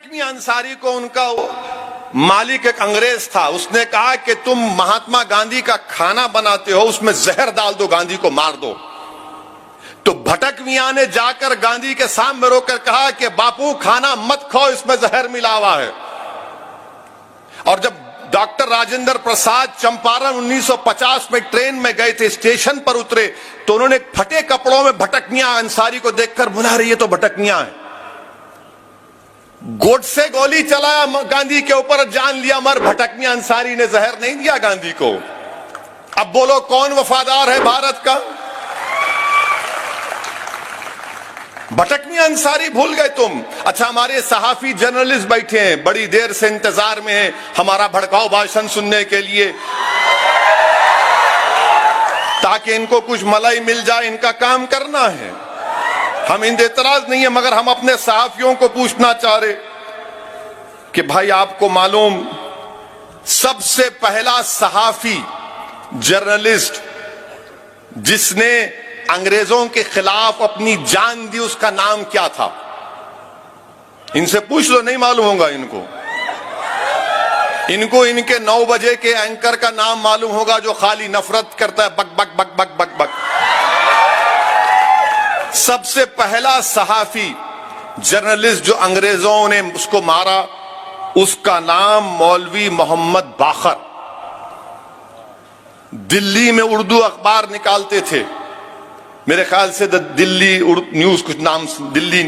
मियां अंसारी को उनका मालिक एक अंग्रेज था, उसने कहा कि तुम महात्मा गांधी का खाना बनाते हो, उसमें जहर डाल दो, गांधी को मार दो। तो भटक मियां ने जाकर गांधी के सामने रोकर कहा कि बापू खाना मत खाओ, इसमें जहर मिला हुआ है। और जब डॉक्टर राजेंद्र प्रसाद चंपारण 1950 में ट्रेन में गए थे, स्टेशन पर उतरे तो उन्होंने फटे कपड़ों में भटक मियां अंसारी को देखकर बुला रही है तो भटक मियां है। गोडसे गोली चलाया गांधी के ऊपर, जान लिया मर, भटक मियां अंसारी ने जहर नहीं दिया गांधी को। अब बोलो कौन वफादार है भारत का? भटक मियां अंसारी भूल गए तुम। अच्छा, हमारे सहाफी जर्नलिस्ट बैठे हैं, बड़ी देर से इंतजार में हैं हमारा भड़काऊ भाषण सुनने के लिए, ताकि इनको कुछ मलाई मिल जाए, इनका काम करना है। हम इन एतराज नहीं है, मगर हम अपने सहाफियों को पूछना चाह रहे कि भाई आपको मालूम सबसे पहला सहाफी जर्नलिस्ट जिसने अंग्रेजों के खिलाफ अपनी जान दी, उसका नाम क्या था? इनसे पूछ लो, नहीं मालूम होगा इनको इनके 9 बजे के एंकर का नाम मालूम होगा जो खाली नफरत करता है, बक बक बक बक बक बक। सबसे पहला सहाफी जर्नलिस्ट जो अंग्रेजों ने उसको मारा, उसका नाम मौलवी मोहम्मद बाखर। दिल्ली में उर्दू अखबार निकालते थे, मेरे ख्याल से दिल्ली न्यूज कुछ नाम, दिल्ली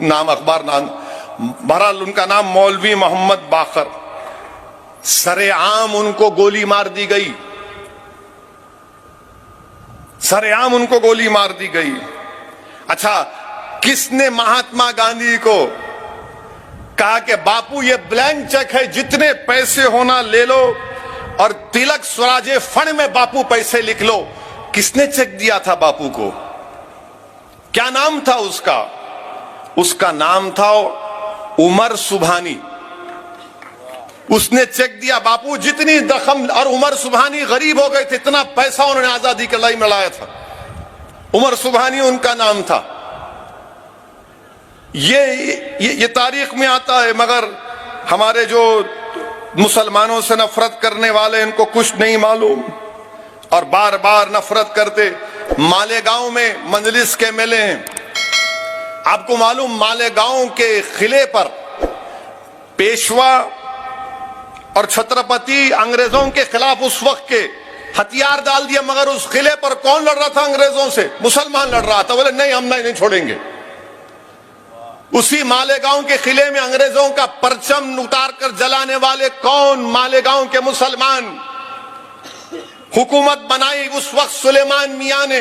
नाम अखबार नाम, बहरहाल उनका नाम मौलवी मोहम्मद बाखर। सरेआम उनको गोली मार दी गई, सरेआम उनको गोली मार दी गई। अच्छा, किसने महात्मा गांधी को कहा कि बापू ये ब्लैंक चेक है, जितने पैसे होना ले लो और तिलक स्वराजे फंड में बापू पैसे लिख लो? किसने चेक दिया था बापू को? क्या नाम था उसका? उसका नाम था उमर सुबहानी। उसने चेक दिया, बापू जितनी रकम, और उमर सुबहानी गरीब हो गए थे, इतना पैसा उन्होंने आजादी के लड़ाई में लाया था। उमर सुबहानी उनका नाम था। ये तारीख में आता है, मगर हमारे जो मुसलमानों से नफरत करने वाले, इनको कुछ नहीं मालूम और बार बार नफरत करते। मालेगांव में मंजलिस के मेले हैं, आपको मालूम मालेगांव के किले पर पेशवा और छत्रपति अंग्रेजों के खिलाफ उस वक्त के हथियार डाल दिए, मगर उस किले पर कौन लड़ रहा था अंग्रेजों से? मुसलमान लड़ रहा था। बोले नहीं, हम नहीं छोड़ेंगे। उसी मालेगांव के किले में अंग्रेजों का परचम उतार कर जलाने वाले कौन? मालेगांव के मुसलमान। हुकूमत बनाई उस वक्त सुलेमान मियां ने।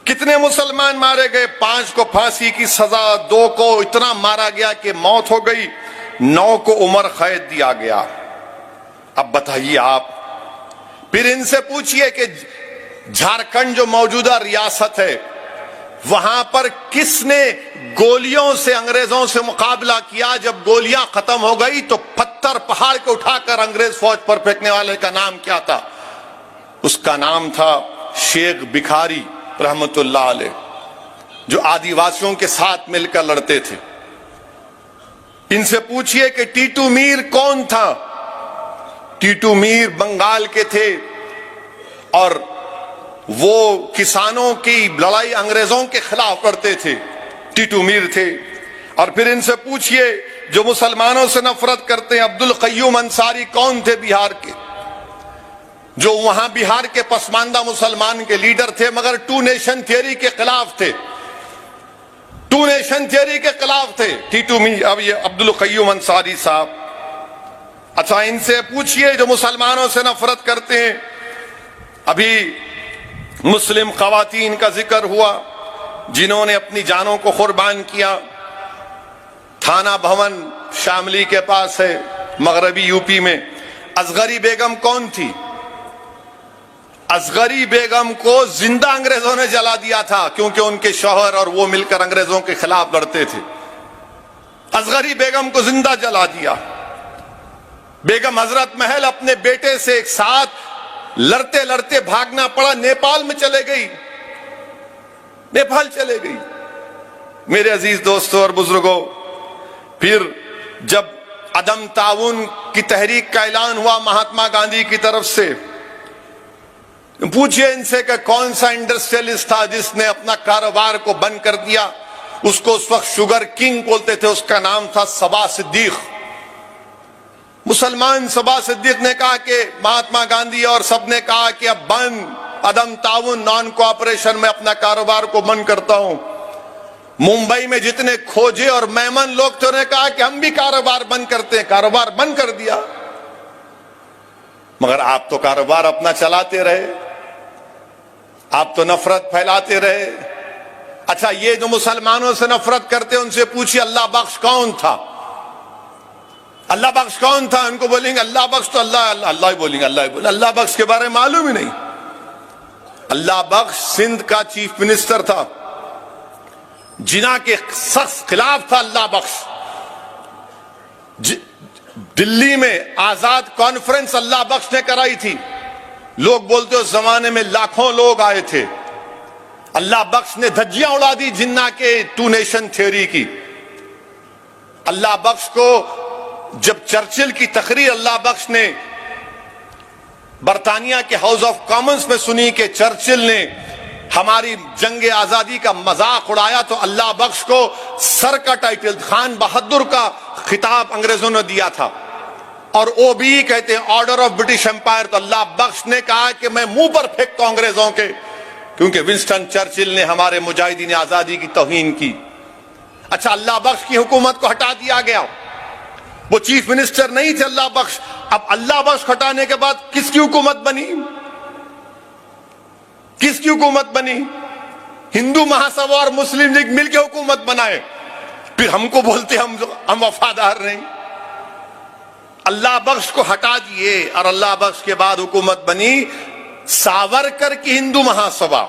कितने मुसलमान मारे गए? 5 को फांसी की सजा, 2 को इतना मारा गया कि मौत हो गई, 9 को उम्र कैद दिया गया। अब बताइए आप, फिर इनसे पूछिए कि झारखंड जो मौजूदा रियासत है, वहां पर किसने गोलियों से अंग्रेजों से मुकाबला किया? जब गोलियां खत्म हो गई तो पत्थर पहाड़ को उठाकर अंग्रेज फौज पर फेंकने वाले का नाम क्या था? उसका नाम था शेख भिखारी रहमतुल्लाह अलैह, जो आदिवासियों के साथ मिलकर लड़ते थे। इनसे पूछिए कि टीटू मीर कौन था? टीटू मीर बंगाल के थे और वो किसानों की लड़ाई अंग्रेजों के खिलाफ लड़ते थे, टीटू मीर थे। और फिर इनसे पूछिए जो मुसलमानों से नफरत करते हैं, अब्दुल कय्यूम अंसारी कौन थे? बिहार के, जो वहां बिहार के पसमानदा मुसलमान के लीडर थे, मगर 2 नेशन थियरी के खिलाफ थे, 2 नेशन थियरी के खिलाफ थे टीटू मीर, अब ये अब्दुल कय्यूम अंसारी साहब। अच्छा, इनसे पूछिए जो मुसलमानों से नफरत करते हैं, अभी मुस्लिम खवातीन का जिक्र हुआ जिन्होंने अपनी जानों को कुर्बान किया। थाना भवन शामली के पास है, मगरबी यूपी में। असगरी बेगम कौन थी? असगरी बेगम को जिंदा अंग्रेजों ने जला दिया था, क्योंकि उनके शौहर और वो मिलकर अंग्रेजों के खिलाफ लड़ते थे। असगरी बेगम को जिंदा जला दिया। बेगम हजरत महल अपने बेटे से एक साथ लड़ते लड़ते भागना पड़ा, नेपाल में चले गई, नेपाल चले गई। मेरे अजीज दोस्तों और बुजुर्गों, फिर जब अदम ताउन की तहरीक का ऐलान हुआ महात्मा गांधी की तरफ से, पूछिए इनसे कि कौन सा इंडस्ट्रियलिस्ट था जिसने अपना कारोबार को बंद कर दिया। उसको उस वक्त शुगर किंग बोलते थे, उसका नाम था सबा सिद्दीक। मुसलमान सबा सिद्दीक ने कहा कि महात्मा गांधी और सबने कहा कि अब बंद, अदम ताउन, नॉन कोऑपरेशन में अपना कारोबार को बंद करता हूं। मुंबई में जितने खोजे और मेमन लोग थे उन्होंने कहा कि हम भी कारोबार बंद करते हैं, कारोबार बंद कर दिया। मगर आप तो कारोबार अपना चलाते रहे, आप तो नफरत फैलाते रहे। अच्छा, ये जो मुसलमानों से नफरत करते हैं उनसे पूछिए अल्लाह बख्श कौन था? अल्लाह बख्श कौन था? उनको बोलेंगे अल्लाह बख्श तो अल्लाह अल्लाह ही बोलेंगे, अल्लाह ही बोलेंगे। अल्लाह बख्श के बारे में मालूम ही नहीं। अल्लाह बख्श सिंध का चीफ मिनिस्टर था, जिना के सख्त खिलाफ था अल्लाह बख्श। दिल्ली में आजाद कॉन्फ्रेंस अल्लाह बख्श ने कराई थी। लोग बोलते उस जमाने में लाखों लोग आए थे। अल्लाह बख्श ने धज्जियां उड़ा दी जिन्ना के टू नेशन थ्योरी की। अल्लाह बख्श को जब चर्चिल की तकरीर अल्लाह बख्श ने बरतानिया के हाउस ऑफ कॉमन्स में सुनी कि चर्चिल ने हमारी जंग आजादी का मजाक उड़ाया, तो अल्लाह बख्श को सर का टाइटल, खान बहादुर का खिताब अंग्रेजों ने दिया था। और वो भी कहते हैं ऑर्डर ऑफ ब्रिटिश एम्पायर। तो अल्लाह बख्श ने कहा कि मैं मुंह पर फेंकता हूं अंग्रेजों के, क्योंकि विंस्टन चर्चिल ने हमारे मुजाहिदीन आजादी की तौहीन की। अच्छा, अल्लाह बख्श की हुकूमत को हटा दिया गया, वो चीफ मिनिस्टर नहीं थे अल्लाह बख्श। अब अल्लाह बख्श हटाने के बाद किसकी हुकूमत बनी? किसकी हुकूमत बनी? हिंदू महासभा और मुस्लिम लीग मिलकर हुकूमत बनाए, फिर हमको बोलते हम वफादार नहीं। अल्लाह बख्श को हटा दिए और अल्लाह बख्श के बाद हुकूमत बनी सावरकर की हिंदू महासभा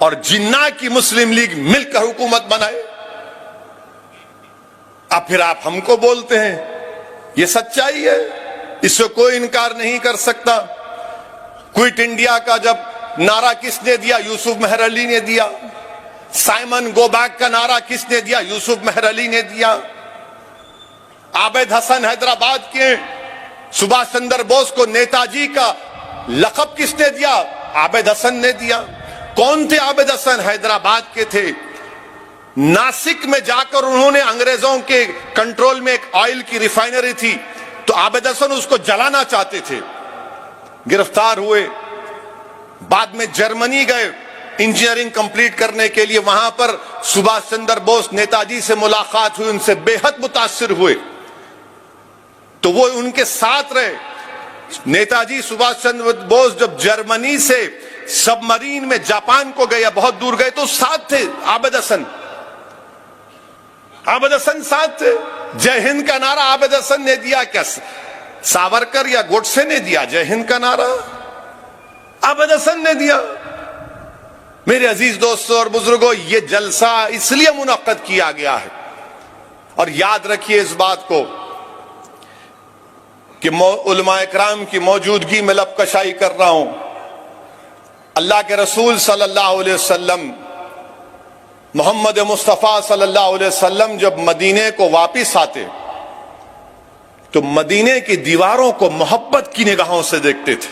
और जिन्ना की मुस्लिम लीग मिलकर हुकूमत बनाए। अब फिर आप हमको बोलते हैं, ये सच्चाई है, इससे कोई इनकार नहीं कर सकता। क्विट इंडिया का जब नारा किसने दिया? यूसुफ मेहर अली ने दिया। साइमन गो बैक का नारा किसने दिया? यूसुफ मेहर अली ने दिया। आबिद हसन हैदराबाद के सुभाष चंद्र बोस को नेताजी का लक़ब किसने दिया? आबिद हसन ने दिया। कौन थे आबिद हसन? हैदराबाद के थे। नासिक में जाकर उन्होंने अंग्रेजों के कंट्रोल में एक ऑयल की रिफाइनरी थी, तो आबिद हसन उसको जलाना चाहते थे, गिरफ्तार हुए। बाद में जर्मनी गए इंजीनियरिंग कंप्लीट करने के लिए, वहां पर सुभाष चंद्र बोस नेताजी से मुलाकात हुई, उनसे बेहद मुतासिर हुए, तो वो उनके साथ रहे। नेताजी सुभाष चंद्र बोस जब जर्मनी से सबमरीन में जापान को गए, बहुत दूर गए, तो साथ थे आबिद हसन। आबिद हसन साथ थे। जय हिंद का नारा आबिद हसन ने दिया क्या? सावरकर या गोडसे ने दिया जय हिंद का नारा? आबिद हसन ने दिया। मेरे अजीज दोस्तों और बुजुर्गों, ये जलसा इसलिए मुनक्कद किया गया है, और याद रखिए इस बात को कि उलमा इकराम की मौजूदगी में लबकशाई कर रहा हूं। अल्लाह के रसूल सल्लल्लाहु अलैहि वसल्लम, मोहम्मद मुस्तफ़ा सल्लल्लाहु अलैहि वसल्लम जब मदीने को वापिस आते तो मदीने की दीवारों को मोहब्बत की निगाहों से देखते थे।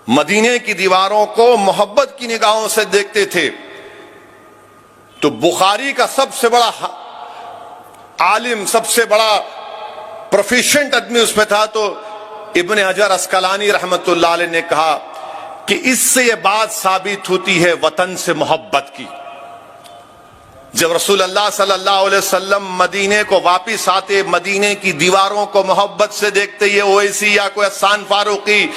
मदीने की दीवारों को मोहब्बत की निगाहों से देखते थे। तो बुखारी का सबसे बड़ा आलिम, सबसे बड़ा प्रोफिशिएंट आदमी उसमें था, तो इब्ने हजर अस्कलानी रहमतुल्लाह अलैह ने कहा कि इससे यह बात साबित होती है वतन से मोहब्बत की। जब रसूल अल्लाह सल्लल्लाहु अलैहि वसल्लम मदीने को वापिस आते, मदीने की दीवारों को मोहब्बत से देखते, ये ओवैसी या कोई हसन फारूकी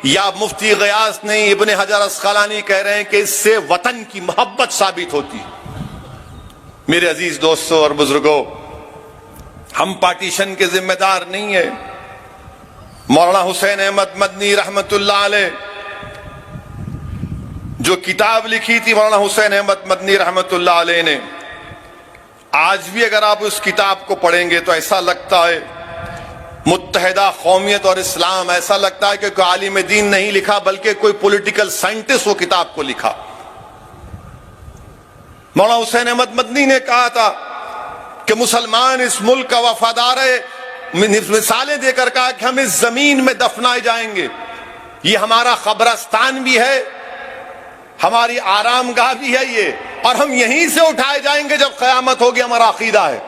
या मुफ्ती गयास नहीं, इब्ने हजर अस्कलानी कह रहे हैं कि इससे वतन की मोहब्बत साबित होती है। मेरे अजीज दोस्तों और बुजुर्गों, हम पार्टीशन के जिम्मेदार नहीं है। मौलाना हुसैन अहमद मदनी रहमतुल्लाह अलैह जो किताब लिखी थी मौलाना हुसैन अहमद मदनी रहमतुल्लाह अलैह ने, आज भी अगर आप उस किताब को पढ़ेंगे तो ऐसा लगता है मुत्तहिदा कौमियत और इस्लाम, ऐसा लगता है कि कोई आलिम दीन नहीं लिखा बल्कि कोई पॉलिटिकल साइंटिस्ट वो किताब को लिखा। मौलाना हुसैन अहमद मदनी ने कहा था कि मुसलमान इस मुल्क का वफादार है, मिसालें देकर कहा कि हम इस जमीन में दफनाए जाएंगे, ये हमारा कब्रस्तान भी है, हमारी आरामगाह भी है ये, और हम यहीं से उठाए जाएंगे जब क़यामत होगी, हमारा अकीदा है।